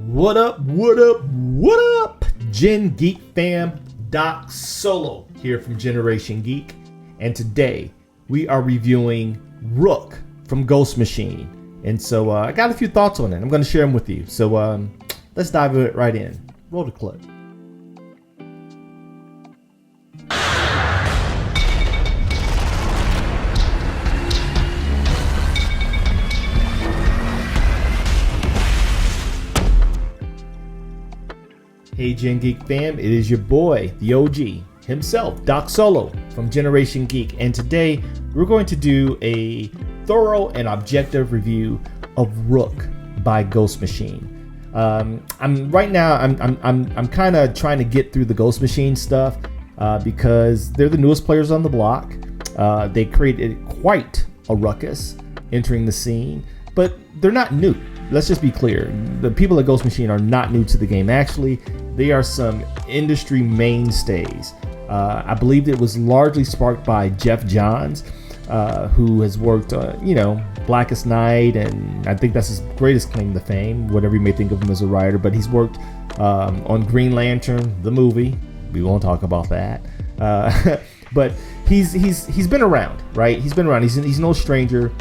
What up, what up, what up? Gen Geek fam, Doc Solo here from Generation Geek. And today we are reviewing ROOK from Ghost Machine. And so I got a few thoughts on it. I'm going to share them with you. So let's dive right in. Roll the clip. Hey Gen Geek fam, it is your boy, the OG himself, Doc Solo from Generation Geek, and today we're going to do a thorough and objective review of ROOK by Ghost Machine. I'm kind of trying to get through the Ghost Machine stuff because they're the newest players on the block. They created quite a ruckus entering the scene, but they're not new. Let's just be clear. The people at Ghost Machine are not new to the game. Actually, they are some industry mainstays. I believe it was largely sparked by Geoff, who has worked, Blackest Night, and I think that's his greatest claim to fame, whatever you may think of him as a writer. But he's worked on Green Lantern, the movie. We won't talk about that. But he's been around, right? He's been around. He's no stranger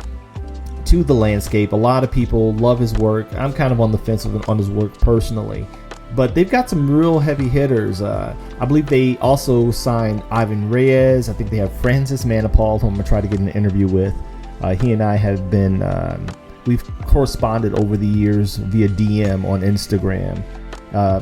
to the landscape. A lot of people love his work. I'm kind of on the fence on his work personally, but they've got some real heavy hitters. I believe they also signed Ivan Reyes. I think they have Francis Manipal, who I'm gonna try to get an interview with. He and I have been we've corresponded over the years via DM on Instagram.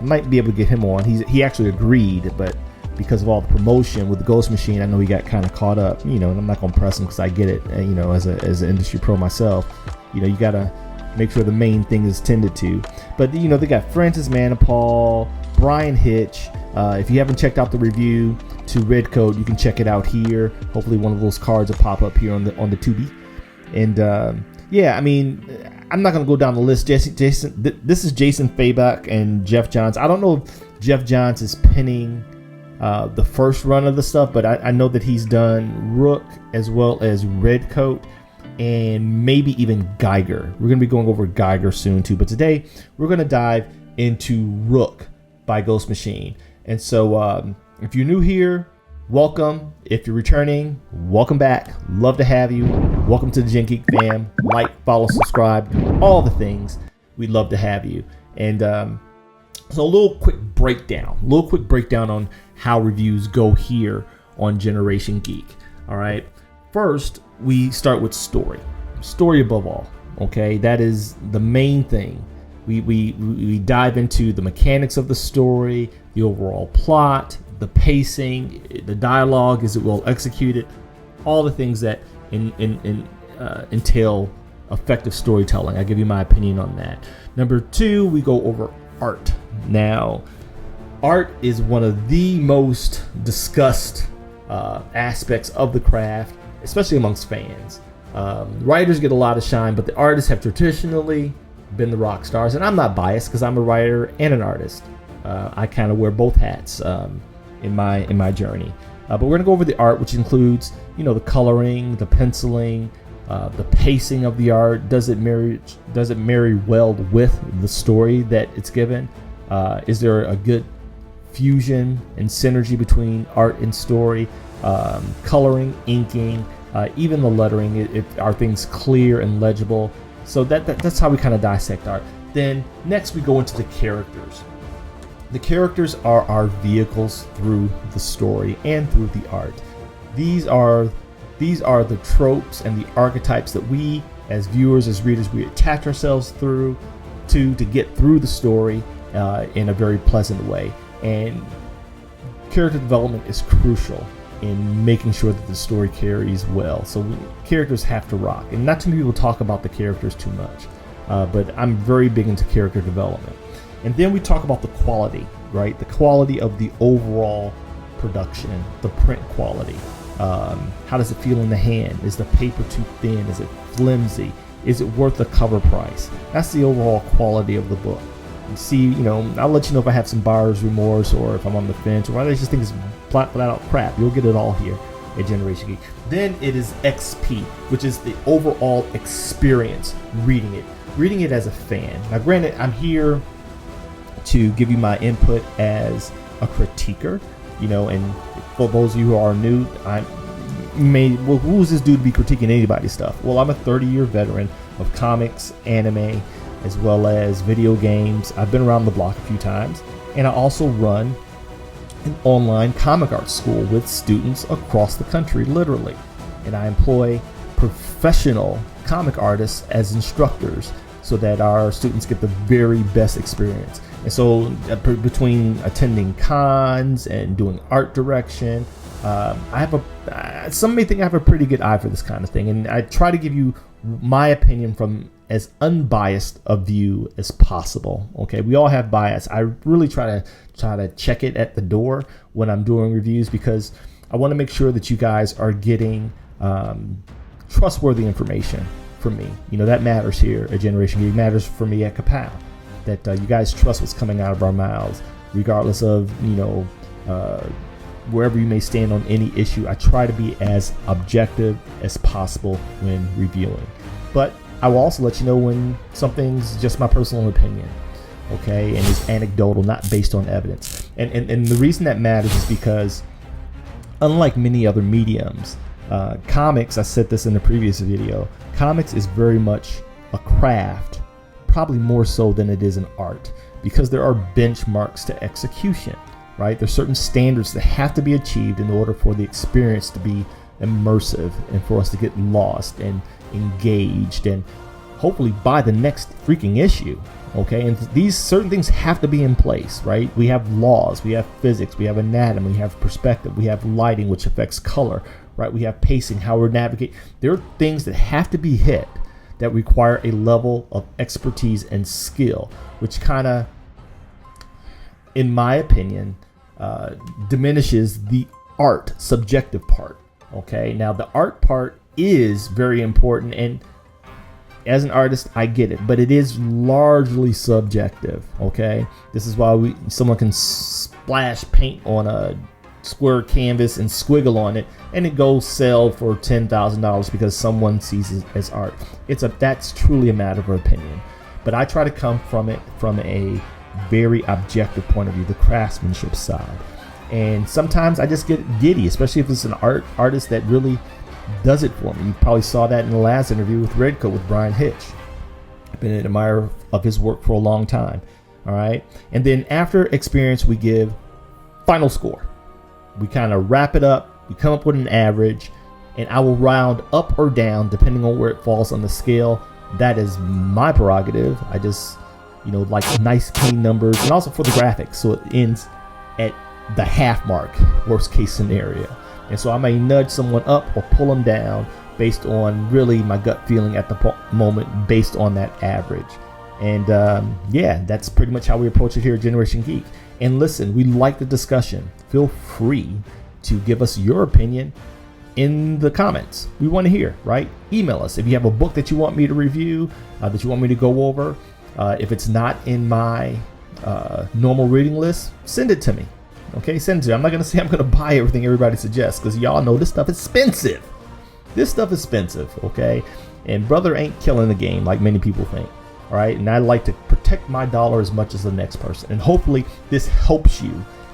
Might be able to get him on. He actually agreed, but because of all the promotion with the Ghost Machine, I know he got kind of caught up, and I'm not going to press him because I get it, as an industry pro myself, you got to make sure the main thing is tended to. But, they got Francis Manipal, Brian Hitch. If you haven't checked out the review to Redcoat, you can check it out here. Hopefully one of those cards will pop up here on the Tubi. And, I'm not going to go down the list. This is Jason FABOK and Geoff Johns. I don't know if Geoff Johns is pinning the first run of the stuff, but I know that he's done ROOK as well as Redcoat and maybe even Geiger. We're going to be going over Geiger soon too, but today we're going to dive into ROOK by Ghost Machine. And so if you're new here, welcome. If you're returning, welcome back. Love to have you. Welcome to the Gen Geek fam. Like, follow, subscribe, all the things. We'd love to have you. And so a little quick breakdown on how reviews go here on Generation Geek. All right. First, we start with story above all. Okay. That is the main thing. We dive into the mechanics of the story, the overall plot, the pacing, the dialogue, is it well executed, all the things that entail effective storytelling. I'll give you my opinion on that. Number two, we go over art. Now, art is one of the most discussed aspects of the craft, especially amongst fans. Writers get a lot of shine, but the artists have traditionally been the rock stars. And I'm not biased because I'm a writer and an artist. I kind of wear both hats in my journey. But we're gonna go over the art, which includes, the coloring, the penciling, the pacing of the art. Does it marry well with the story that it's given? Is there a good fusion and synergy between art and story? Coloring, inking, even the lettering, are things clear and legible? So that's how we kind of dissect art. Then next we go into the characters. The characters are our vehicles through the story and through the art. These are the tropes and the archetypes that we as viewers, as readers, we attach ourselves to get through the story in a very pleasant way. And character development is crucial in making sure that the story carries well. So characters have to rock. And not too many people talk about the characters too much, but I'm very big into character development. And then we talk about the quality, right? The quality of the overall production, the print quality. How does it feel in the hand? Is the paper too thin? Is it flimsy? Is it worth the cover price? That's the overall quality of the book. You see, I'll let you know if I have some buyer's remorse or if I'm on the fence or I just think it's flat out crap. You'll get it all here at Generation Geek. Then it is XP, which is the overall experience reading it as a fan. Now, granted, I'm here to give you my input as a critiquer, and for those of you who are new, who's this dude to be critiquing anybody's stuff? Well, I'm a 30-year veteran of comics, anime, as well as video games. I've been around the block a few times, and I also run an online comic art school with students across the country, literally. And I employ professional comic artists as instructors so that our students get the very best experience. And so between attending cons and doing art direction, some may think I have a pretty good eye for this kind of thing. And I try to give you my opinion from as unbiased a view as possible. Okay, we all have bias. I really try to check it at the door when I'm doing reviews, because I want to make sure that you guys are getting trustworthy information from me. That matters here at Generation Geek. Matters for me at Kapow. That you guys trust what's coming out of our mouths, regardless of wherever you may stand on any issue. I try to be as objective as possible when reviewing, but I will also let you know when something's just my personal opinion, okay, and is anecdotal, not based on evidence. And the reason that matters is because, unlike many other mediums, comics, I said this in the previous video, comics is very much a craft, probably more so than it is an art, because there are benchmarks to execution, right? There's certain standards that have to be achieved in order for the experience to be immersive and for us to get lost and engaged and hopefully buy the next freaking issue, okay? And these certain things have to be in place, right? We have laws, we have physics, we have anatomy, we have perspective, we have lighting, which affects color, right? We have pacing, how we're navigating. There are things that have to be hit that require a level of expertise and skill, which kind of, in my opinion, diminishes the art subjective part. Okay, now the art part is very important, and as an artist, I get it, but it is largely subjective. Okay, this is why someone can splash paint on a square canvas and squiggle on it, and it goes sell for $10,000 because someone sees it as art. That's truly a matter of opinion, but I try to come from it from a very objective point of view, the craftsmanship side. And sometimes I just get giddy, especially if it's an artist that really does it for me. You probably saw that in the last interview with Redcoat with Brian Hitch. I've been an admirer of his work for a long time. All right. And then after experience, we give final score. We kind of wrap it up. We come up with an average, and I will round up or down depending on where it falls on the scale. That is my prerogative. I just, like nice clean numbers, and also for the graphics, so it ends at the half mark, worst case scenario. And so I may nudge someone up or pull them down based on really my gut feeling at the moment, based on that average. And that's pretty much how we approach it here at Generation Geek. And listen, we like the discussion. Feel free to give us your opinion in the comments. We want to hear, right? Email us if you have a book that you want me to review, that you want me to go over. If it's not in my normal reading list, send it to me. Okay, send it to me. I'm not going to say I'm going to buy everything everybody suggests, because y'all know this stuff is expensive. This stuff is expensive, okay? And brother ain't killing the game like many people think. All right, and I like to protect my dollar as much as the next person. And hopefully this helps you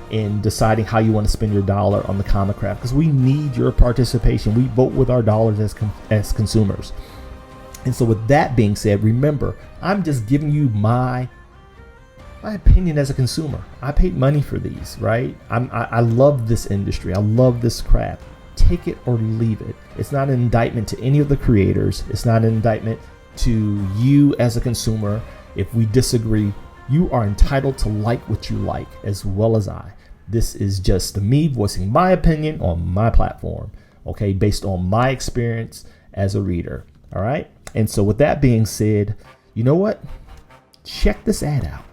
in deciding how you want to spend your dollar on the comic craft, because we need your participation. We vote with our dollars as consumers. And so with that being said, remember, I'm just giving you my opinion as a consumer. I paid money for these, right? I love this industry. I love this craft. Take it or leave it. It's not an indictment to any of the creators. It's not an indictment to you as a consumer. If we disagree, you are entitled to like what you like, as well as I. This is just me voicing my opinion on my platform, okay, based on my experience as a reader. All right. And so with that being said, you know what? Check this ad out.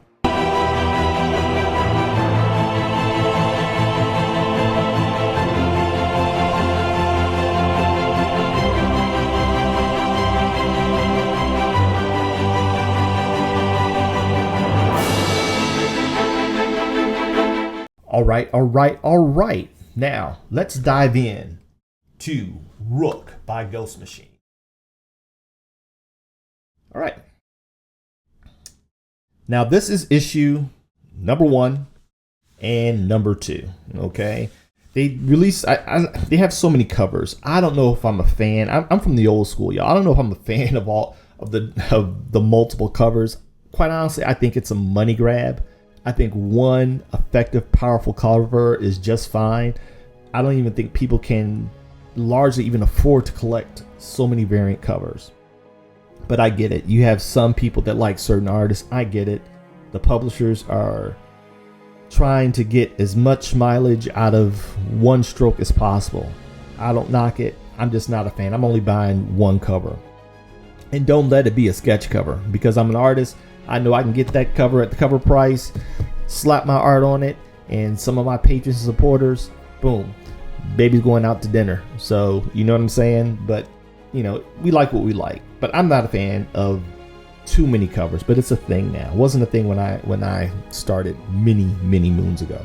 All right. Now, let's dive in to ROOK by Ghost Machine. All right. Now, this is issue number 1 and number 2. Okay, they release. They have so many covers. I don't know if I'm a fan. I'm from the old school, y'all. I don't know if I'm a fan of all of the multiple covers. Quite honestly, I think it's a money grab. I think one effective, powerful cover is just fine. I don't even think people can largely even afford to collect so many variant covers. But I get it. You have some people that like certain artists. I get it. The publishers are trying to get as much mileage out of one stroke as possible. I don't knock it. I'm just not a fan. I'm only buying one cover. And don't let it be a sketch cover, because I'm an artist. I know I can get that cover at the cover price, slap my art on it, and some of my patrons and supporters, boom, baby's going out to dinner. So, you know what I'm saying? But, you know, we like what we like. But I'm not a fan of too many covers, but it's a thing now. It wasn't a thing when I started many moons ago.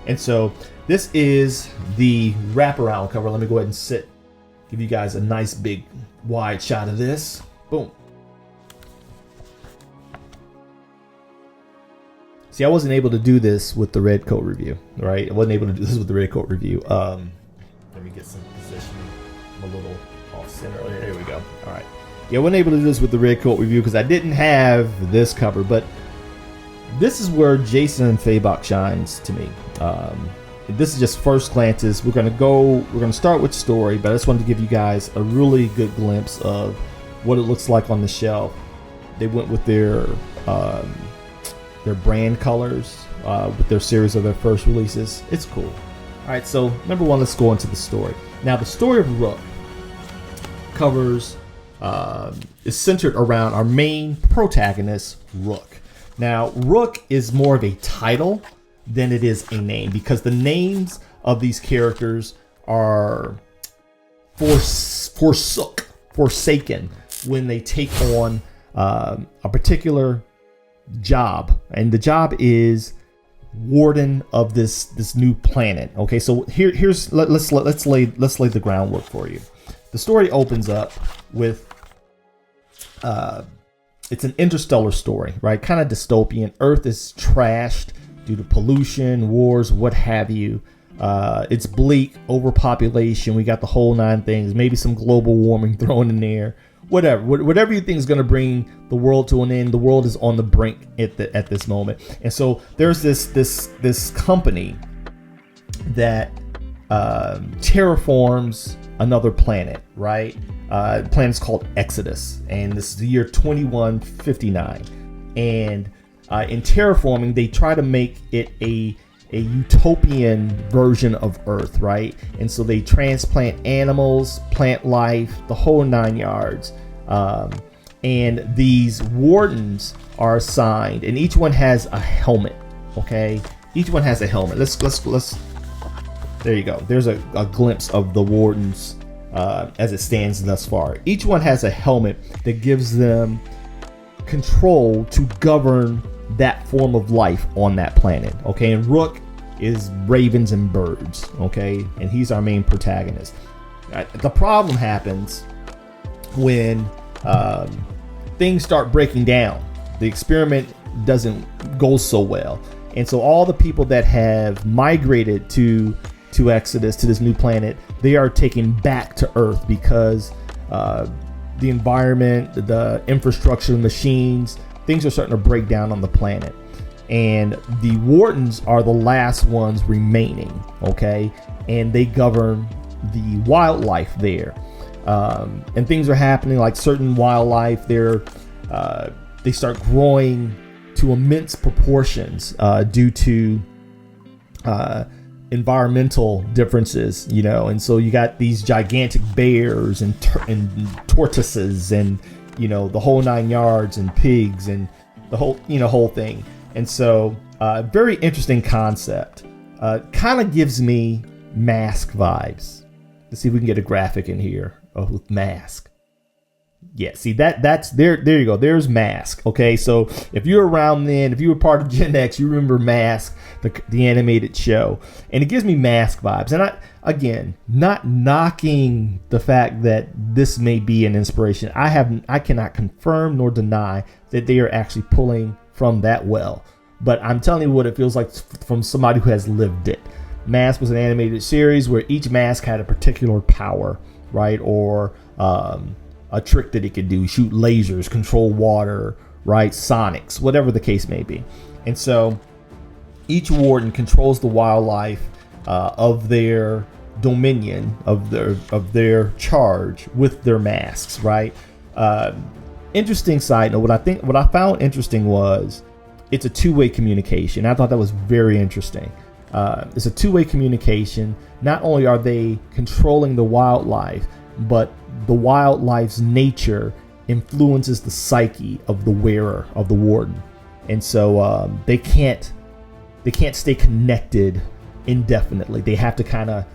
And so this is the wraparound cover. Let me go ahead and sit, give you guys a nice big wide shot of this. Boom. See, I wasn't able to do this with the red coat review, right? I wasn't able to do this with the red coat review. Let me get some positioning. I'm a little off center. There we go. All right. Yeah, I wasn't able to do this with the red coat review because I didn't have this cover, but this is where Jason and FABOK shines to me. This is just first glances. We're gonna start with story, but I just wanted to give you guys a really good glimpse of what it looks like on the shelf. They went with their brand colors with their series of their first releases. It's cool. All right, so number 1, let's go into the story. Now, the story of Rook covers is centered around our main protagonist, Rook. Now, Rook is more of a title than it is a name, because the names of these characters are forsaken when they take on a particular job, and the job is warden of this new planet. Okay, so let's lay the groundwork for you. The story opens up with it's an interstellar story, right? Kind of dystopian. Earth is trashed due to pollution, wars, what have you. It's bleak, overpopulation. We got the whole 9 things. Maybe some global warming thrown in there. Whatever you think is going to bring the world to an end, the world is on the brink at this moment. And so there's this company that terraforms another planet, right? The planet's called Exodus, and this is the year 2159. And in terraforming, they try to make it a utopian version of Earth, right? And so they transplant animals, plant life, the whole 9 yards. And these wardens are assigned, and each one has a helmet. Okay, each one has a helmet. Let's. There you go. There's a glimpse of the wardens as it stands thus far. Each one has a helmet that gives them control to govern that form of life on that planet. Okay, and Rook is ravens and birds. Okay, and he's our main protagonist. The problem happens when things start breaking down. The experiment doesn't go so well, and so all the people that have migrated to Exodus, to this new planet, they are taken back to Earth because the environment, the infrastructure, machines, things are starting to break down on the planet. And the wardens are the last ones remaining, okay? And they govern the wildlife there. And things are happening, like certain wildlife, they start growing to immense proportions due to environmental differences, you know. And so you got these gigantic bears and tortoises and, you know, the whole 9 yards, and pigs and the whole thing. And so very interesting concept. Kind of gives me Mask vibes. Let's see if we can get a graphic in here with Mask. Yeah, see that's there you go. There's Mask. Okay, so if you're around then, if you were part of Gen X, you remember Mask, the animated show, and it gives me Mask vibes. And again, not knocking the fact that this may be an inspiration. I cannot confirm nor deny that they are actually pulling from that well. but I'm telling you what it feels like from somebody who has lived it. Mask was an animated series where each mask had a particular power, right? Or a trick that it could do, shoot lasers, control water, right? Sonics, whatever the case may be. And so each warden controls the wildlife of their dominion, of their charge with their masks, right? Interesting side note, what I found interesting was it's a two-way communication. I thought that was very interesting. It's a two-way communication. Not only are they controlling the wildlife, but the wildlife's nature influences the psyche of the wearer, of the warden. And so they can't stay connected indefinitely. They have to kind of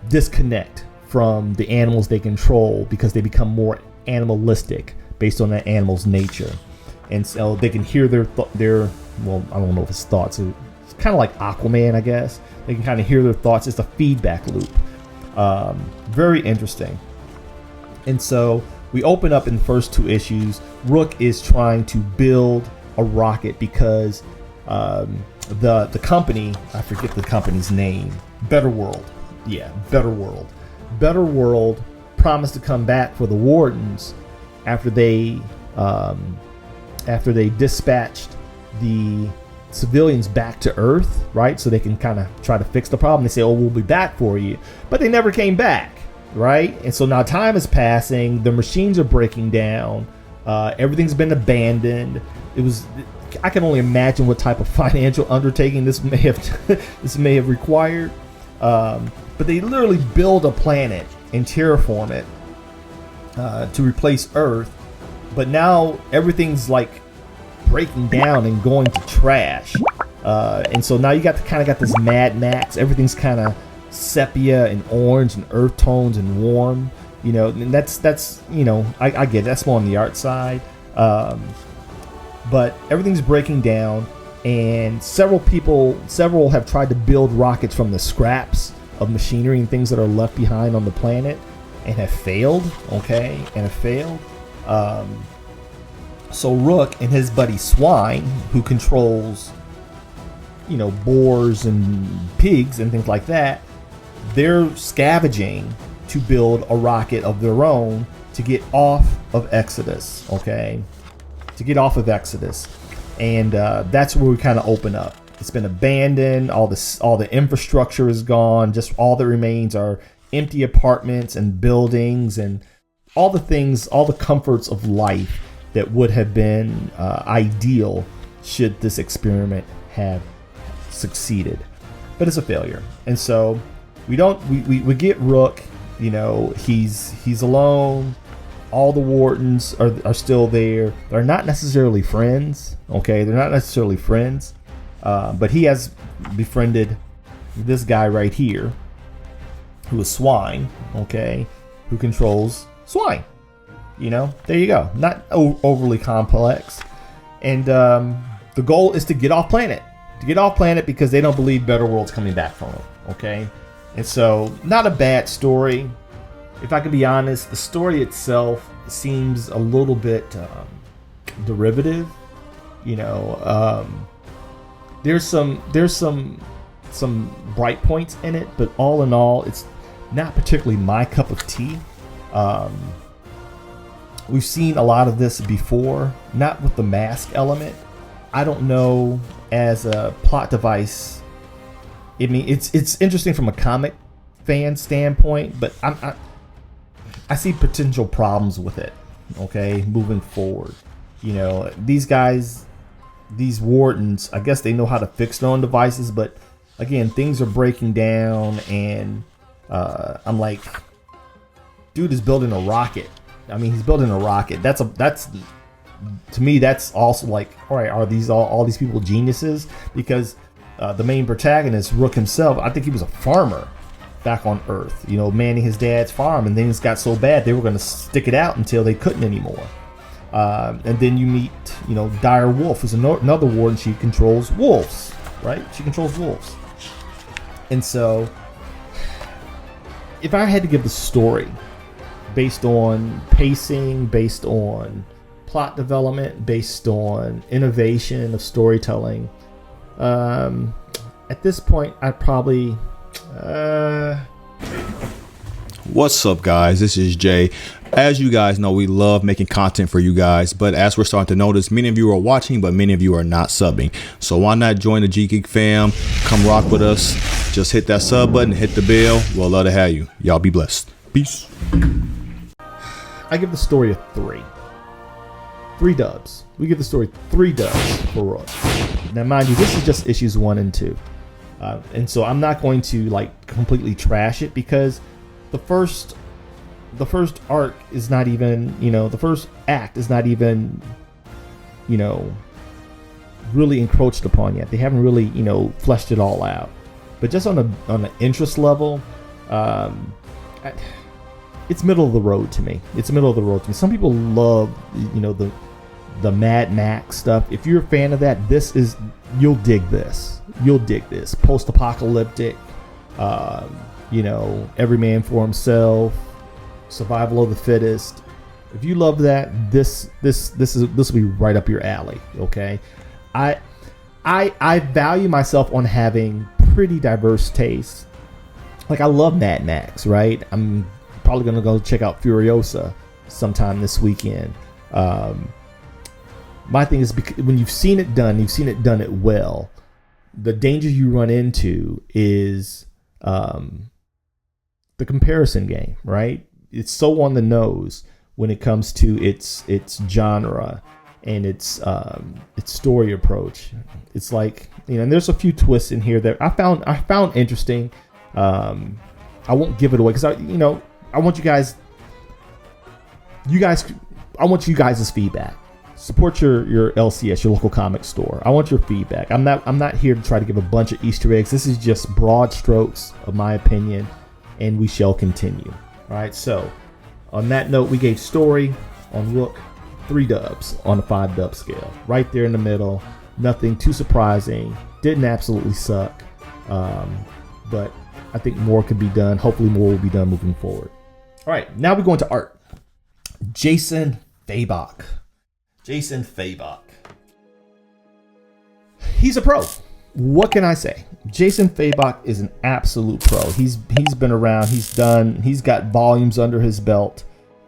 disconnect from the animals they control because they become more animalistic based on that animal's nature. And so they can hear their well, I don't know if it's thoughts. It's kind of like Aquaman, I guess. They can kind of hear their thoughts. It's a feedback loop. Very interesting. And so we open up in the first two issues. Rook is trying to build a rocket because the company, I forget the company's name, Better World. Yeah, Better World. Better World promised to come back for the Wardens after they dispatched the civilians back to Earth, right? So they can kind of try to fix the problem. They say, "Oh, we'll be back for you," but they never came back, right? And so now time is passing. The machines are breaking down. Everything's been abandoned. I can only imagine what type of financial undertaking this may have required. But they literally build a planet and terraform it to replace Earth. But now everything's like breaking down and going to trash. And so now you got this Mad Max. Everything's kind of sepia and orange and earth tones and warm. You know, and that's you know, I get it. That's more on the art side. But everything's breaking down, and several have tried to build rockets from the scraps of machinery and things that are left behind on the planet and have failed. So Rook and his buddy Swine, who controls, you know, boars and pigs and things like that, they're scavenging to build a rocket of their own to get off of Exodus, and that's where we kind of open up. It's been abandoned. All the infrastructure is gone. Just all that remains are empty apartments and buildings and all the things, all the comforts of life that would have been ideal should this experiment have succeeded. But it's a failure, and so we get Rook. You know, he's alone. All the wardens are still there. They're not necessarily friends. Okay, they're not necessarily friends. But he has befriended this guy right here, who is Swine. Okay, who controls swine. You know, there you go. Not overly complex. And the goal is to get off planet. Because they don't believe Better World's coming back from them. Okay, and so not a bad story. If I could be honest, the story itself seems a little bit derivative. You know, there's some bright points in it, but all in all, it's not particularly my cup of tea. We've seen a lot of this before, not with the mask element. I don't know, as a plot device. I mean, it's interesting from a comic fan standpoint, but I see potential problems with it. Okay, moving forward, you know, these guys, these wardens, I guess they know how to fix their own devices, but again, things are breaking down, and I'm like, dude is building a rocket. I mean, he's building a rocket. That's to me, that's also like, all right, are these all these people geniuses? Because the main protagonist, Rook himself, I think he was a farmer back on Earth, you know, manning his dad's farm, and things got so bad they were going to stick it out until they couldn't anymore. And then you meet, you know, Dire Wolf, who's another warden. She controls wolves, right? She controls wolves. And so, if I had to give the story based on pacing, based on plot development based on innovation of storytelling. At this point, I'd probably... What's up, guys? This is Jay. As you guys know, we love making content for you guys, but as we're starting to notice, many of you are watching, but many of you are not subbing. So why not join the G Geek fam? Come rock with us. Just hit that sub button, hit the bell. We'll love to have you. Y'all be blessed. Peace. I give the story a 3. 3 dubs. We give the story 3 dubs for Rook. Now, mind you, this is just issues 1 and 2. And so I'm not going to like completely trash it, because the first arc is not even, the first act is not even, really encroached upon yet. They haven't really, fleshed it all out. But just on an interest level, it's middle of the road to me. Some people love, the Mad Max stuff. If you're a fan of that, you'll dig this. Post-apocalyptic, every man for himself, survival of the fittest. If you love that, this will be right up your alley. Okay, I value myself on having pretty diverse tastes. Like, I love Mad Max, right? I'm probably gonna go check out Furiosa sometime this weekend. My thing is, because when you've seen it done it well. The danger you run into is the comparison game, right? It's so on the nose when it comes to its genre and its story approach. It's like, and there's a few twists in here that I found interesting. I won't give it away because I want you guys. I want you guys' feedback. Support your LCS, your local comic store. I want your feedback. I'm not here to try to give a bunch of Easter eggs. This is just broad strokes of my opinion, and we shall continue. All right. So, on that note, we gave story on Rook 3 dubs on a 5 dub scale, right there in the middle. Nothing too surprising. Didn't absolutely suck, but I think more could be done. Hopefully, more will be done moving forward. All right. Now we go into art. Jason FABOK. He's a pro. What can I say? Jason FABOK is an absolute pro. He's been around. He's got volumes under his belt.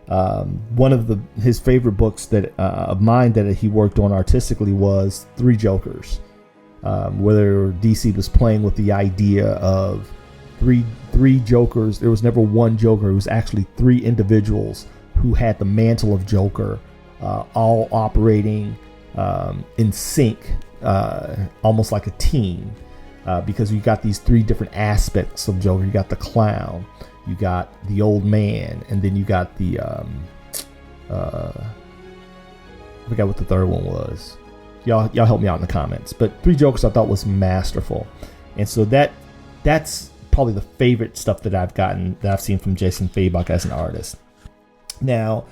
One of his favorite books of mine that he worked on artistically was 3 Jokers, where DC was playing with the idea of three Jokers. There was never one Joker. It was actually 3 individuals who had the mantle of Joker. All operating in sync, almost like a team, because you got these 3 different aspects of Joker. You got the clown, you got the old man, and then you got the I forgot what the third one was. Y'all help me out in the comments. But 3 Jokers I thought was masterful, and so that's probably the favorite stuff that I've seen from Jason FABOK as an artist. Now,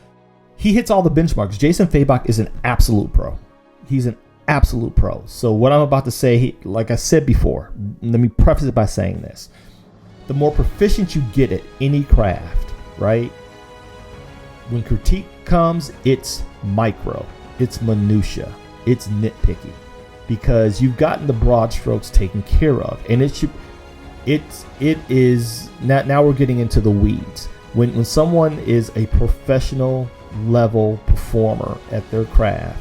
he hits all the benchmarks. Jason FABOK is an absolute pro. He's an absolute pro. So what I'm about to say, like I said before, let me preface it by saying this. The more proficient you get at any craft, right? When critique comes, it's micro, it's minutia, it's nitpicky, because you've gotten the broad strokes taken care of, and it is now we're getting into the weeds. When someone is a professional level performer at their craft,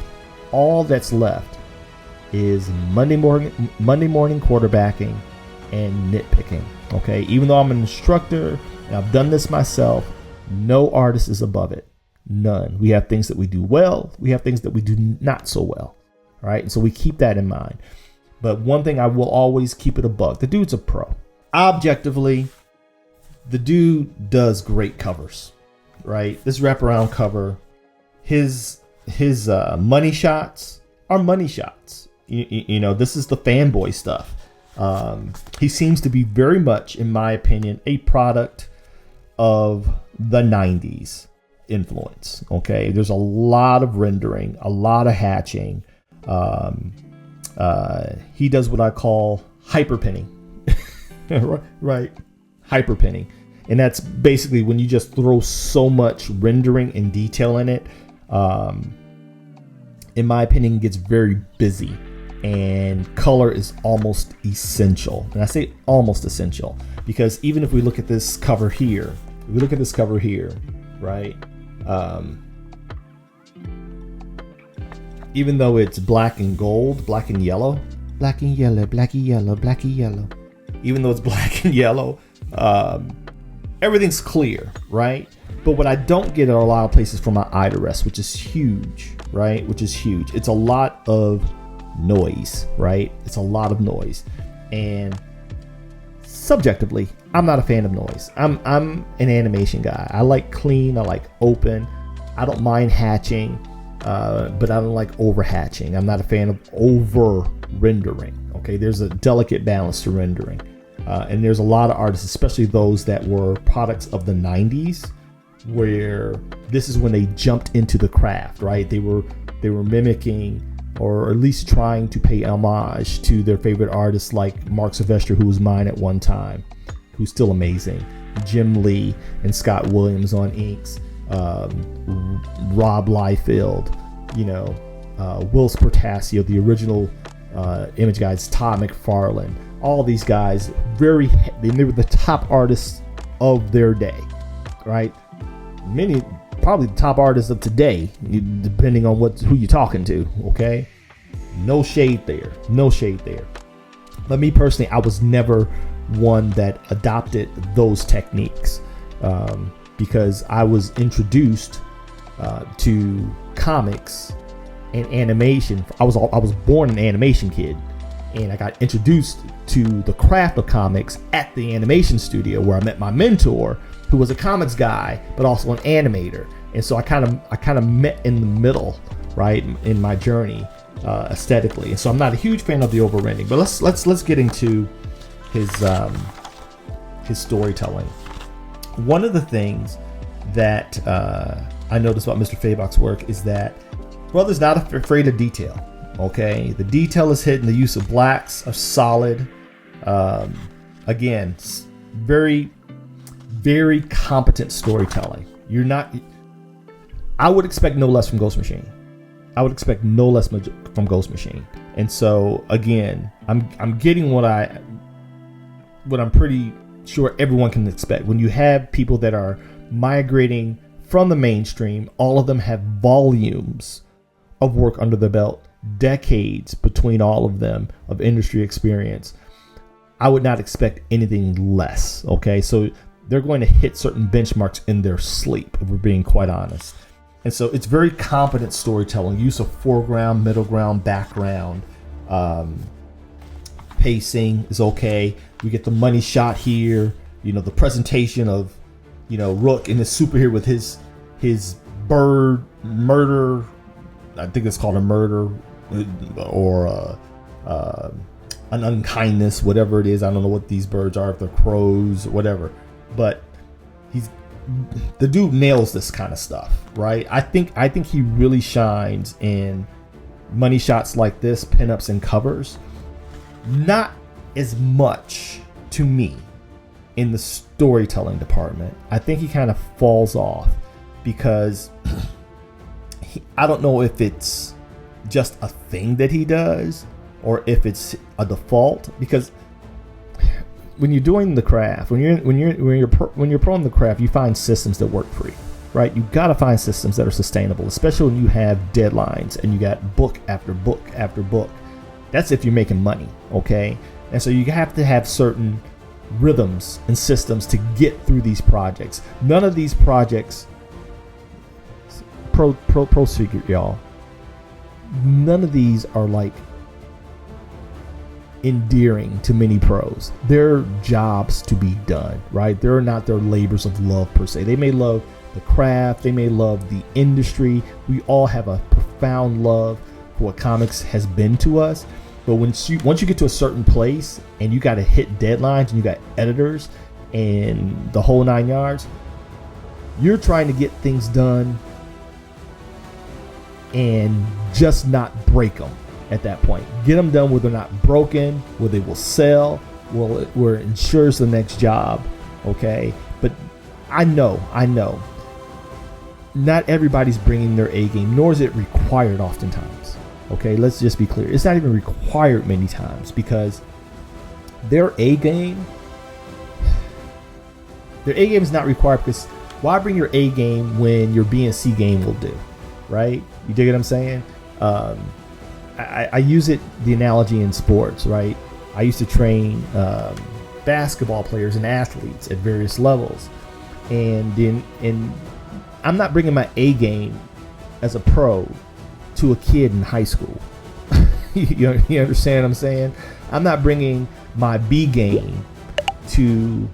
all that's left is Monday morning quarterbacking and nitpicking. Okay, even though I'm an instructor and I've done this myself, no artist is above it. None. We have things that we do well, we have things that we do not so well. All right, and so we keep that in mind. But one thing I will always keep it a buck: the dude's a pro. Objectively, the dude does great covers. Right, this wraparound cover, his money shots are money shots. This is the fanboy stuff. He seems to be very much, in my opinion, a product of the 90s influence. Okay, there's a lot of rendering, a lot of hatching. He does what I call hyperpinning. Right, hyperpinning. And that's basically when you just throw so much rendering and detail in it. in my opinion, gets very busy, and color is almost essential. And I say almost essential because even if we look at this cover here, right? Even though it's black and gold, black and yellow, even though it's black and yellow, everything's clear, right? But what I don't get are a lot of places for my eye to rest, which is huge, right? It's a lot of noise, right? It's a lot of noise. And subjectively, I'm not a fan of noise. I'm an animation guy. I like clean, I like open. I don't mind hatching, but I don't like over hatching. I'm not a fan of over rendering. Okay, there's a delicate balance to rendering. And there's a lot of artists, especially those that were products of the 90s, where this is when they jumped into the craft, right? They were mimicking, or at least trying to pay homage to their favorite artists like Mark Sylvester, who was mine at one time, who's still amazing, Jim Lee and Scott Williams on inks, Rob Liefeld, Will Spertasio, the original image guys, Todd McFarlane. All these guys, they were the top artists of their day, right? Many, probably the top artists of today, depending on who you're talking to, okay? No shade there. But me personally, I was never one that adopted those techniques because I was introduced to comics and animation. I was born an animation kid, and I got introduced to the craft of comics at the animation studio where I met my mentor, who was a comics guy but also an animator. And so I kind of met in the middle, right, in my journey aesthetically. And so I'm not a huge fan of the over rendering, but let's get into his storytelling. One of the things that I noticed about Mr. FABOK's work is that brother's not afraid of detail. Okay, the detail is hidden. The use of blacks are solid. Again, very, very competent storytelling. I would expect no less from Ghost Machine. And so again, I'm getting what I'm pretty sure everyone can expect. When you have people that are migrating from the mainstream, all of them have volumes of work under their belt, decades between all of them of industry experience. I would not expect anything less. Okay, so they're going to hit certain benchmarks in their sleep, if we're being quite honest. And so it's very competent storytelling, use of foreground, middle ground, background. Pacing is okay. We get the money shot here. The presentation of, Rook and his superhero with his bird murder. I think it's called a murder or an unkindness, whatever it is. I don't know what these birds are, if they're crows or whatever. But the dude nails this kind of stuff, right? I think he really shines in money shots like this, pinups and covers. Not as much to me in the storytelling department. I think he kind of falls off because I don't know if it's just a thing that he does or if it's a default, because when you're doing the craft, when you're pro in the craft, you find systems that work for you, right? You got to find systems that are sustainable, especially when you have deadlines and you got book after book after book. That's if you're making money, okay? And so you have to have certain rhythms and systems to get through these projects. None of these projects, pro secret, y'all. None of these are like endearing to many pros. They're jobs to be done, right? They're not their labors of love per se. They may love the craft, they may love the industry. We all have a profound love for what comics has been to us. But once you get to a certain place and you got to hit deadlines and you got editors and the whole 9 yards, you're trying to get things done and just not break them at that point. Get them done where they're not broken, where they will sell, where it ensures the next job, okay? But I know, not everybody's bringing their A game, nor is it required oftentimes. Okay, let's just be clear. It's not even required many times because their A game is not required, because why bring your A game when your B and C game will do, right? You dig what I'm saying? I use the analogy in sports, right? I used to train basketball players and athletes at various levels, and I'm not bringing my A game as a pro to a kid in high school. you understand what I'm saying? I'm not bringing my B game to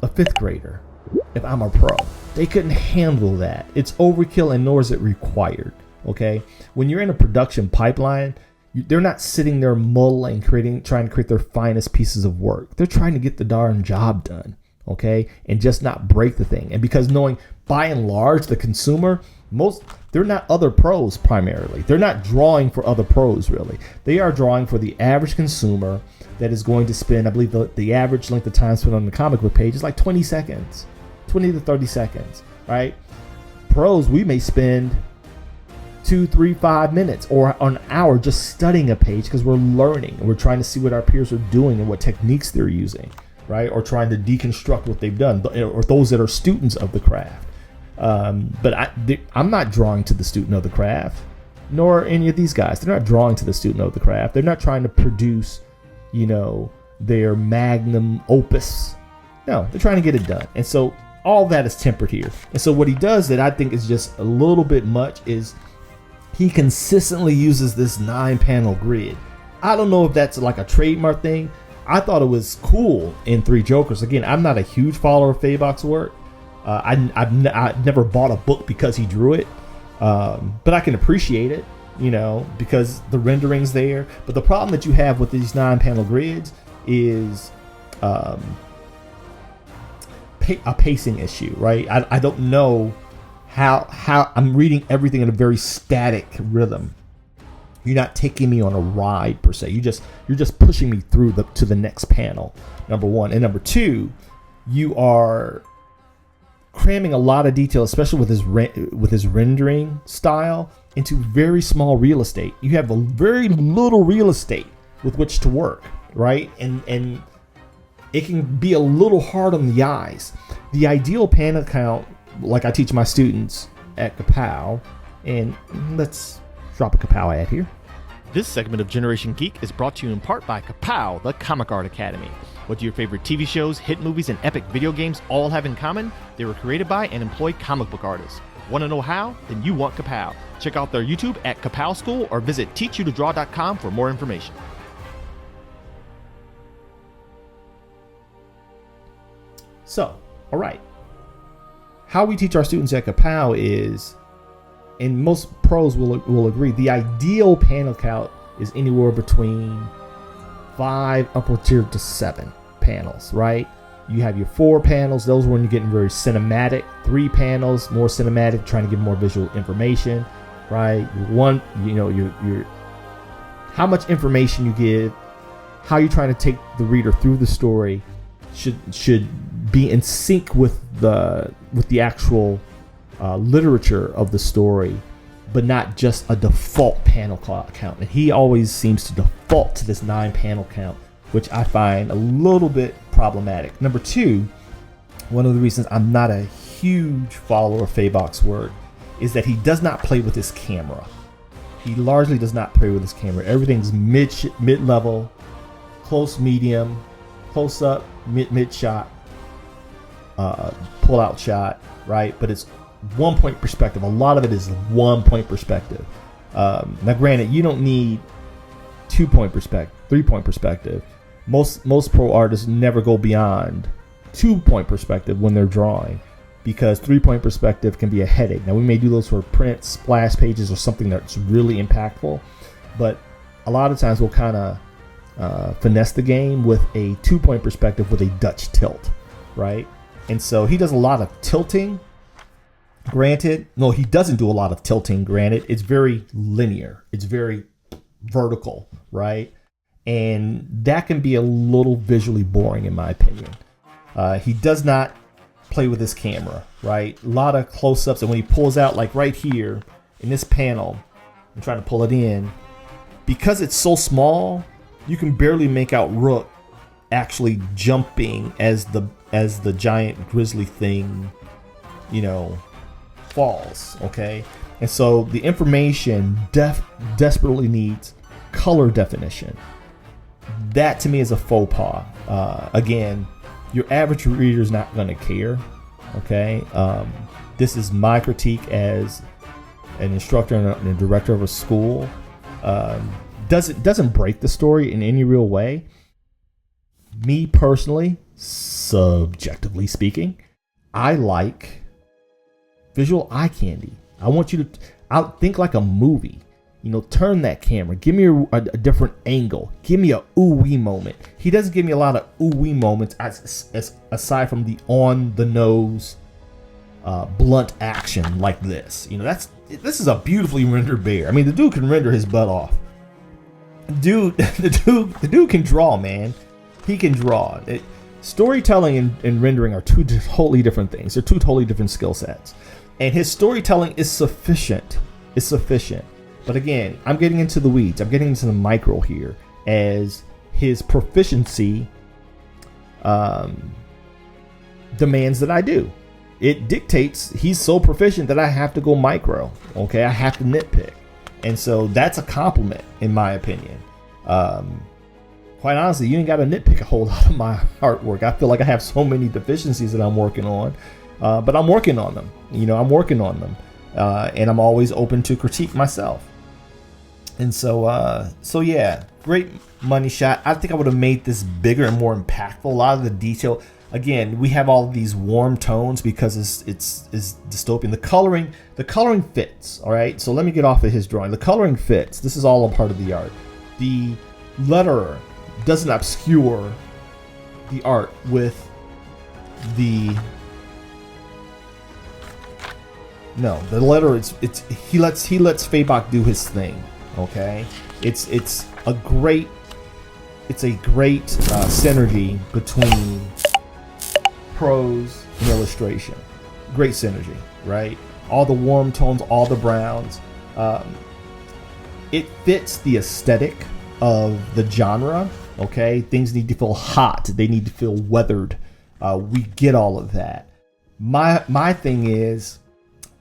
a 5th grader if I'm a pro. They couldn't handle that. It's overkill, and nor is it required. Okay, when you're in a production pipeline, they're not sitting there mulling, trying to create their finest pieces of work. They're trying to get the darn job done. Okay, and just not break the thing. And because knowing, by and large, the consumer, they're not other pros primarily. They're not drawing for other pros, really. They are drawing for the average consumer that is going to spend, I believe the average length of time spent on the comic book page is like 20 seconds, 20 to 30 seconds, right? Pros, we may spend 2, 3, 5 minutes or an hour just studying a page because we're learning and we're trying to see what our peers are doing and what techniques they're using, right? Or trying to deconstruct what they've done, or those that are students of the craft. But I'm not drawing to the student of the craft, nor any of these guys. They're not drawing to the student of the craft. They're not trying to produce, their magnum opus. No, they're trying to get it done. And so all that is tempered here. And so what he does that I think is just a little bit much is he consistently uses this 9-panel grid. I don't know if that's like a trademark thing. I thought it was cool in Three Jokers. Again, I'm not a huge follower of FABOK's work. I've never bought a book because he drew it, but I can appreciate it, because the rendering's there. But the problem that you have with these 9-panel grids is a pacing issue, right? I don't know how I'm reading everything in a very static rhythm. You're not taking me on a ride per se. You're just pushing me through to the next panel. Number one, and number two, you are cramming a lot of detail, especially with his rendering style, into very small real estate. You have a very little real estate with which to work, right? And it can be a little hard on the eyes. The ideal panel count, like I teach my students at Kapow, and let's drop a Kapow ad here. This segment of Generation Geek is brought to you in part by Kapow, the Comic Art Academy. What do your favorite TV shows, hit movies, and epic video games all have in common? They were created by and employ comic book artists. Want to know how? Then you want Kapow. Check out their YouTube at Kapow School or visit teachyoutodraw.com for more information. So, all right. How we teach our students at Kapow is, and most pros will agree, the ideal panel count is anywhere between 5 upward tier to 7 panels, right? You have your 4 panels, those when you're getting very cinematic. 3 panels, more cinematic, trying to give more visual information, right? Your how much information you give, how you're trying to take the reader through the story should be in sync with the actual literature of the story, but not just a default panel count. And he always seems to default to this 9-panel count, which I find a little bit problematic. Number 2, one of the reasons I'm not a huge follower of FABOK's work is that he does not play with his camera. He largely does not play with his camera. Everything's mid-level, close, medium, close up, mid shot, pull out shot, right? But it's 1-point perspective. A lot of it is 1-point perspective. Now, granted, you don't need 2-point perspective, 3-point perspective. Most pro artists never go beyond 2-point perspective when they're drawing, because 3-point perspective can be a headache. Now, we may do those for prints, splash pages, or something that's really impactful, but a lot of times we'll kind of finesse the game with a 2-point perspective with a Dutch tilt, right? And so he does a lot of tilting. Granted, no, he doesn't do a lot of tilting. Granted, it's very linear. It's very vertical, right? And that can be a little visually boring, in my opinion. He does not play with his camera, right? A lot of close-ups, and when he pulls out, like right here in this panel, I'm trying to pull it in, because it's so small, you can barely make out Rook actually jumping as the giant grizzly thing, falls. Okay, and so the information desperately needs color definition. That to me is a faux pas. Again, your average reader is not going to care. Okay, this is my critique as an instructor and a director of a school. Doesn't break the story in any real way. Me personally, subjectively speaking, I like visual eye candy. I want you to think like a movie. Turn that camera. Give me a different angle. Give me a ooh-wee moment. He doesn't give me a lot of ooh-wee moments as aside from the on-the-nose blunt action like this. This is a beautifully rendered bear. I mean, the dude can render his butt off. The dude can draw, man. He can draw. Storytelling and rendering are two totally different things. They're two totally different skill sets. And his storytelling is sufficient. It's sufficient. But again, I'm getting into the weeds. I'm getting into the micro here, as his proficiency demands that I do. It dictates he's so proficient that I have to go micro. Okay, I have to nitpick. And so that's a compliment, in my opinion. Quite honestly, you ain't got to nitpick a whole lot of my artwork. I feel like I have so many deficiencies that I'm working on. But I'm working on them. I'm working on them. And I'm always open to critique myself. And so yeah, great money shot. I think I would have made this bigger and more impactful. A lot of the detail. Again, we have all of these warm tones because it's dystopian. The coloring fits. All right. So let me get off of his drawing. The coloring fits. This is all a part of the art. The letterer doesn't obscure the art with the. No, the letter he lets FABOK do his thing. Okay, it's a great synergy between prose and illustration. Great synergy, right? All the warm tones, all the browns. It fits the aesthetic of the genre. Okay, things need to feel hot. They need to feel weathered. We get all of that. My thing is,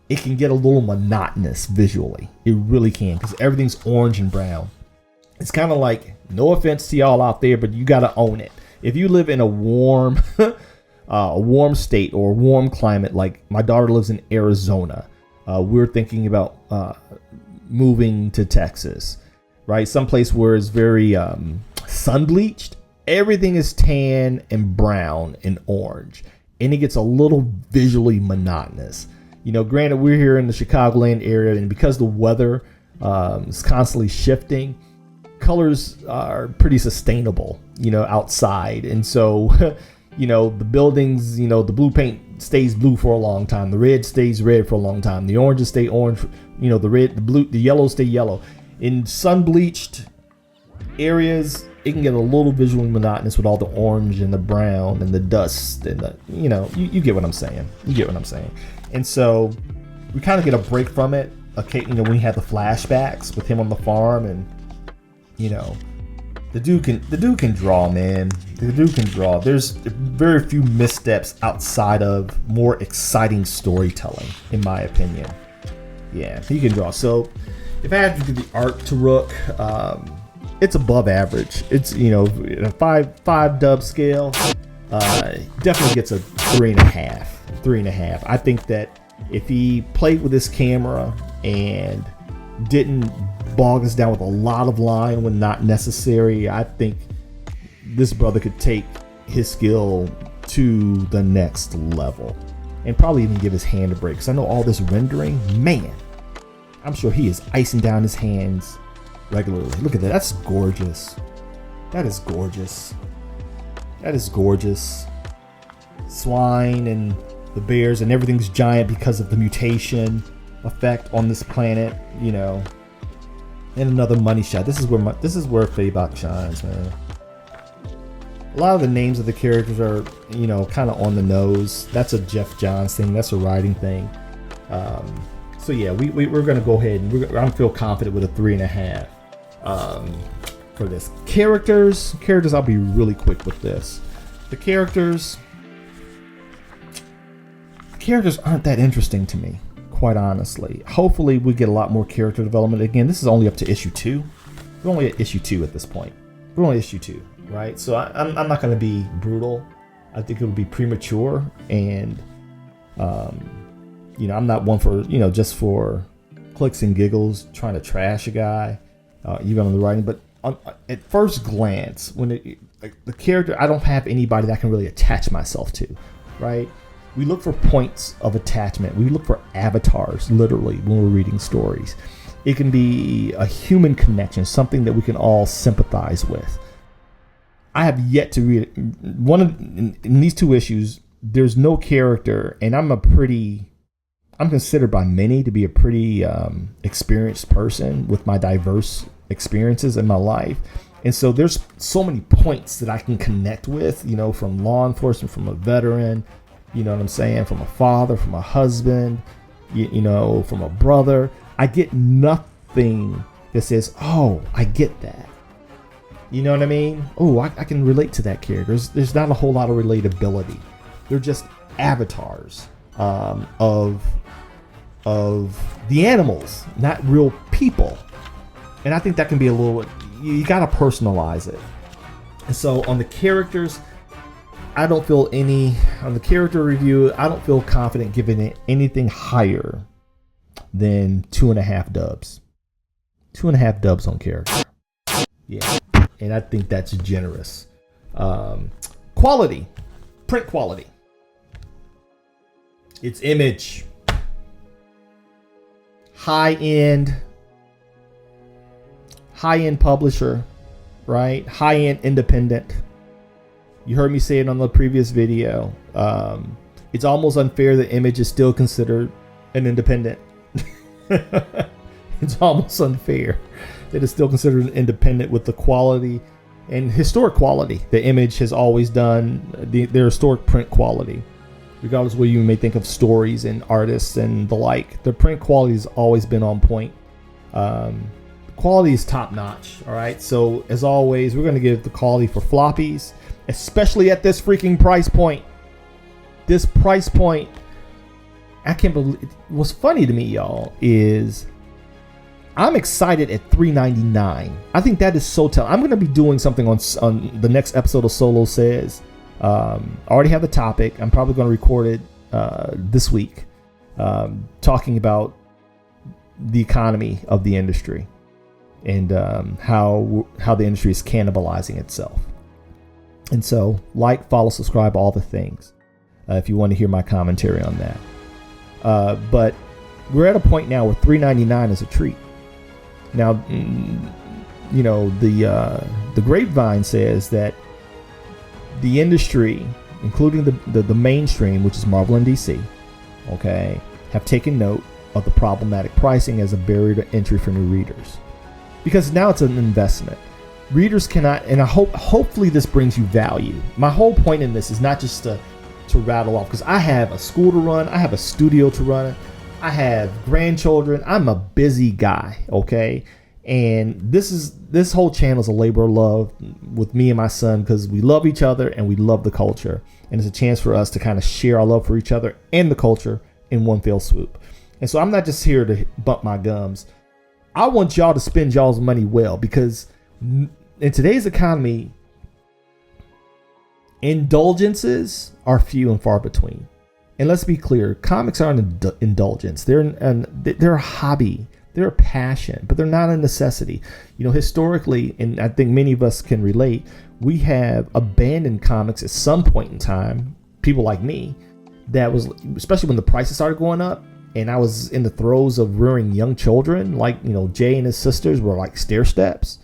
it can get a little monotonous visually. It really can, because everything's orange and brown. It's kind of like, no offense to y'all out there, but you got to own it. If you live in a warm state or a warm climate, like my daughter lives in Arizona, we're thinking about moving to Texas, right? Someplace where it's very sun bleached. Everything is tan and brown and orange, and it gets a little visually monotonous. Granted, we're here in the Chicagoland area, and because the weather is constantly shifting, colors are pretty sustainable, outside. And so, the buildings, the blue paint stays blue for a long time. The red stays red for a long time. The oranges stay orange. The red, the blue, the yellows stay yellow. In sun-bleached areas, it can get a little visually monotonous with all the orange and the brown and the dust and the, you get what I'm saying. You get what I'm saying. And so we kind of get a break from it. Okay, when he had the flashbacks with him on the farm, and the dude can draw, man. The dude can draw. There's very few missteps outside of more exciting storytelling, in my opinion. Yeah, he can draw. So if I had to give the art to Rook, it's above average. It's in a five dub scale. Definitely gets a 3.5. 3.5. I think that if he played with his camera and didn't bog us down with a lot of line when not necessary, I think this brother could take his skill to the next level and probably even give his hand a break. Because I know all this rendering, man, I'm sure he is icing down his hands regularly. Look at that. That's gorgeous. That is gorgeous. That is gorgeous. Swine and the bears and everything's giant because of the mutation effect on this planet, and another money shot. This is where FABOK shines, man. A lot of the names of the characters are, kind of on the nose. That's a Geoff Johns thing. That's a writing thing. So yeah, we're gonna go ahead and I feel confident with a 3.5. for this. Characters, I'll be really quick with this. The characters aren't that interesting to me, quite honestly. Hopefully we get a lot more character development. Again, this is only up to issue 2. We're only at issue 2 at this point. We're only issue 2, right? So I'm not going to be brutal. I think it would be premature, and I'm not one for just for clicks and giggles trying to trash a guy, even on the writing. But at first glance, when the character, I don't have anybody that I can really attach myself to, right? We look for points of attachment. We look for avatars, literally, when we're reading stories. It can be a human connection, something that we can all sympathize with. I have yet to read in these 2 issues. There's no character, and I'm considered by many to be a pretty experienced person with my diverse experiences in my life. And so there's so many points that I can connect with, from law enforcement, from a veteran, you know what I'm saying, from a father, from a husband, from a brother. I get nothing that says, oh, I get that. You know what I mean? Oh, I can relate to that character. There's not a whole lot of relatability. They're just avatars of the animals, not real people. And I think that can be a little, you got to personalize it. And so on the characters, I don't feel on the character review, I don't feel confident giving it anything higher than 2.5 dubs. 2.5 dubs on character. Yeah. And I think that's generous. Quality. Print quality. It's Image. High-end publisher, right? High-end independent. You heard me say it on the previous video. It's almost unfair that Image is still considered an independent. It's almost unfair that it's still considered an independent with the quality and historic quality that Image has always done, their historic print quality. Regardless of what you may think of stories and artists and the like, the print quality has always been on point. Quality is top notch. All right. So as always, we're going to give the quality for floppies, especially at this freaking price point. This price point, I can't believe. What's funny to me, y'all, is I'm excited at $3.99. I think that is so telling. I'm going to be doing something on the next episode of Solo Says. I already have the topic. I'm probably going to record it this week, talking about the economy of the industry and how the industry is cannibalizing itself. And so, like, follow, subscribe, all the things, if you want to hear my commentary on that. But we're at a point now where $3.99 is a treat. Now, the grapevine says that the industry, including the mainstream, which is Marvel and DC, okay, have taken note of the problematic pricing as a barrier to entry for new readers. Because now it's an investment. Readers cannot, and hopefully this brings you value. My whole point in this is not just to rattle off, because I have a school to run, I have a studio to run, I have grandchildren, I'm a busy guy, okay? And this whole channel is a labor of love with me and my son, because we love each other and we love the culture. And it's a chance for us to kind of share our love for each other and the culture in one fell swoop. And so I'm not just here to bump my gums. I want y'all to spend y'all's money well, because in today's economy, indulgences are few and far between. And let's be clear, comics aren't an indulgence. They're a hobby. They're a passion, but they're not a necessity. Historically, and I think many of us can relate, we have abandoned comics at some point in time. People like me, that was, especially when the prices started going up, and I was in the throes of rearing young children, like, Jay and his sisters were like stair steps.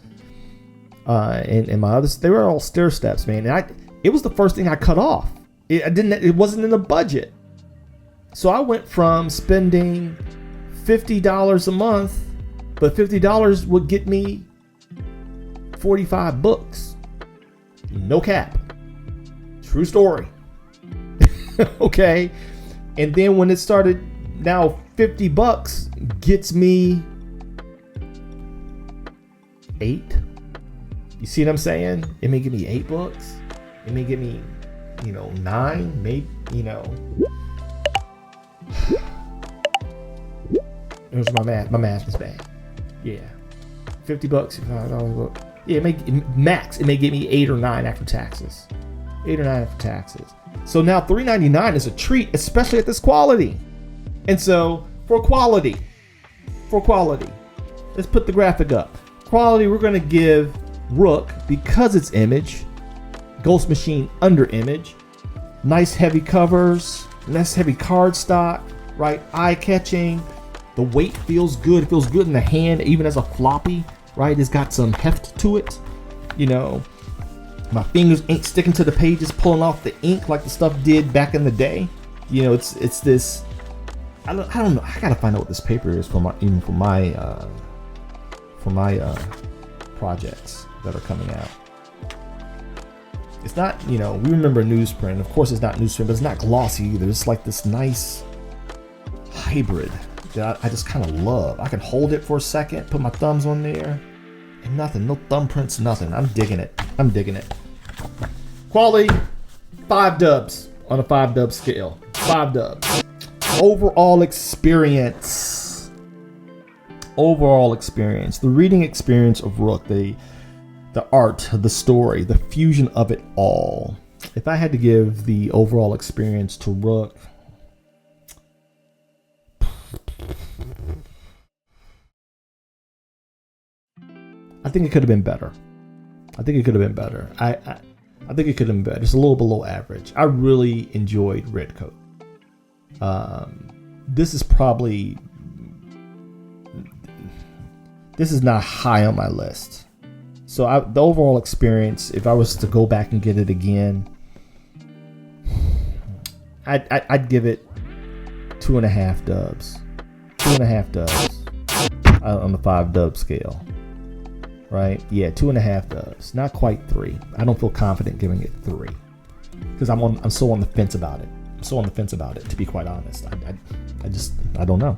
And my others, they were all stair steps, man. And it was the first thing I cut off. It wasn't in the budget. So I went from spending $50 a month, but $50 would get me 45 books. No cap. True story. Okay. And then when it started, now $50 gets me 8. You see what I'm saying? It may give me 8 books. It may give me, 9, maybe, Here's my math. My math is bad. Yeah. $50, $55 book. Yeah, it may give me 8 or 9 after taxes. 8 or 9 after taxes. So now $3.99 is a treat, especially at this quality. And so for quality, let's put the graphic up. Quality, we're going to give Rook, because it's image, Ghost Machine under image, nice heavy covers, nice heavy card stock, right? Eye-catching. The weight feels good. It feels good in the hand, even as a floppy, right? It's got some heft to it. My fingers ain't sticking to the pages, pulling off the ink like the stuff did back in the day. It's this. I don't know. I gotta find out what this paper is for my projects that are coming out. It's not, we remember newsprint. Of course, it's not newsprint, but it's not glossy either. It's like this nice hybrid that I just kind of love. I can hold it for a second, put my thumbs on there, and nothing, no thumbprints, nothing. I'm digging it. Quality, 5 dubs on a 5 dub scale. 5 dubs. Overall experience. The reading experience of Rook, the art, the story, the fusion of it all. If I had to give the overall experience to Rook, I think it could have been better. I think it could have been better. It's a little below average. I really enjoyed Redcoat. This is not high on my list. So the overall experience, if I was to go back and get it again, I'd give it 2.5 dubs. 2.5 dubs on the 5 dub scale. Right? Yeah, 2.5 dubs. Not quite 3. I don't feel confident giving it 3 because I'm so on the fence about it. To be quite honest. I don't know.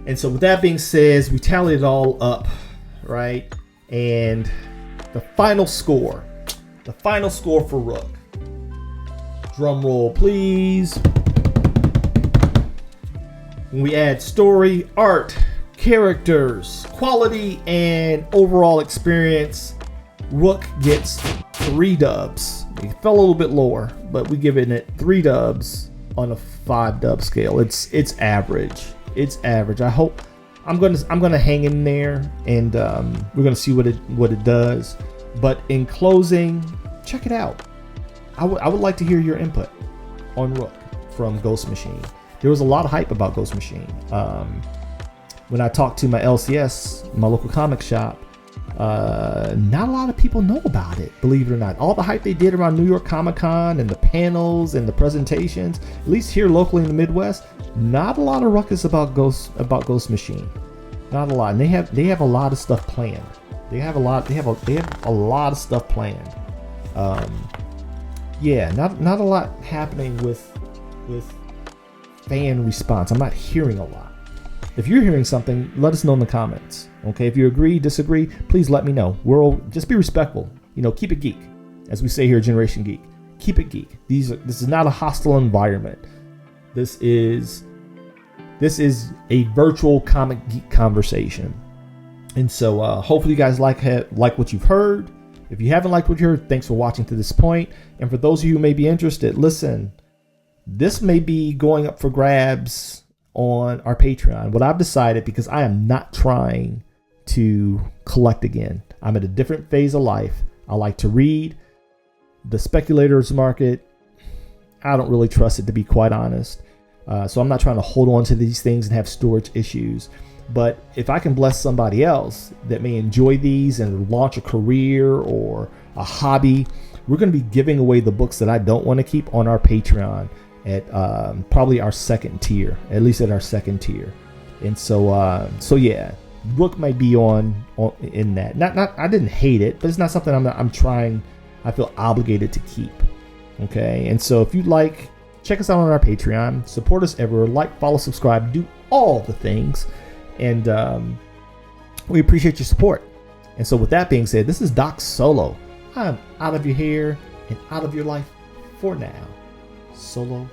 And so with that being said, we tallied it all up, right? And the final score for Rook. Drum roll, please. When we add story, art, characters, quality, and overall experience, Rook gets 3 dubs. It fell a little bit lower, but we give it 3 dubs on a 5 dub scale. It's average. I hope I'm gonna hang in there, and we're gonna see what it does. But in closing, check it out. I would like to hear your input on Rook from Ghost Machine. There was a lot of hype about Ghost Machine. When I talked to my LCS, my local comic shop, not a lot of people know about it, believe it or not. All the hype they did around New York Comic Con and the panels and the presentations, at least here locally in the Midwest, not a lot of ruckus about Ghost Machine. Not a lot. And they have a lot of stuff planned. They have a lot of stuff planned. Not a lot happening with fan response. I'm not hearing a lot. If you're hearing something, let us know in the comments. Okay, if you agree, disagree, please let me know. Just be respectful. Keep it geek, as we say here at Generation Geek. Keep it geek. This is not a hostile environment. This is a virtual comic geek conversation. And so hopefully you guys like what you've heard. If you haven't liked what you heard, thanks for watching to this point. And for those of you who may be interested, listen, this may be going up for grabs on our Patreon. What I've decided, because I am not trying to collect again. I'm at a different phase of life. I like to read. The speculators market, I don't really trust it, to be quite honest. So I'm not trying to hold on to these things and have storage issues. But if I can bless somebody else that may enjoy these and launch a career or a hobby, we're going to be giving away the books that I don't want to keep on our Patreon at probably our second tier, at least at our second tier. And so yeah, Rook might be on in that. Not I didn't hate it, but it's not something I feel obligated to keep. Okay, and so if you'd like, check us out on our Patreon, support us everywhere, like, follow, subscribe, do all the things. And We appreciate your support. And so with that being said, this is Doc Solo. I'm out of your hair and out of your life for now. Solo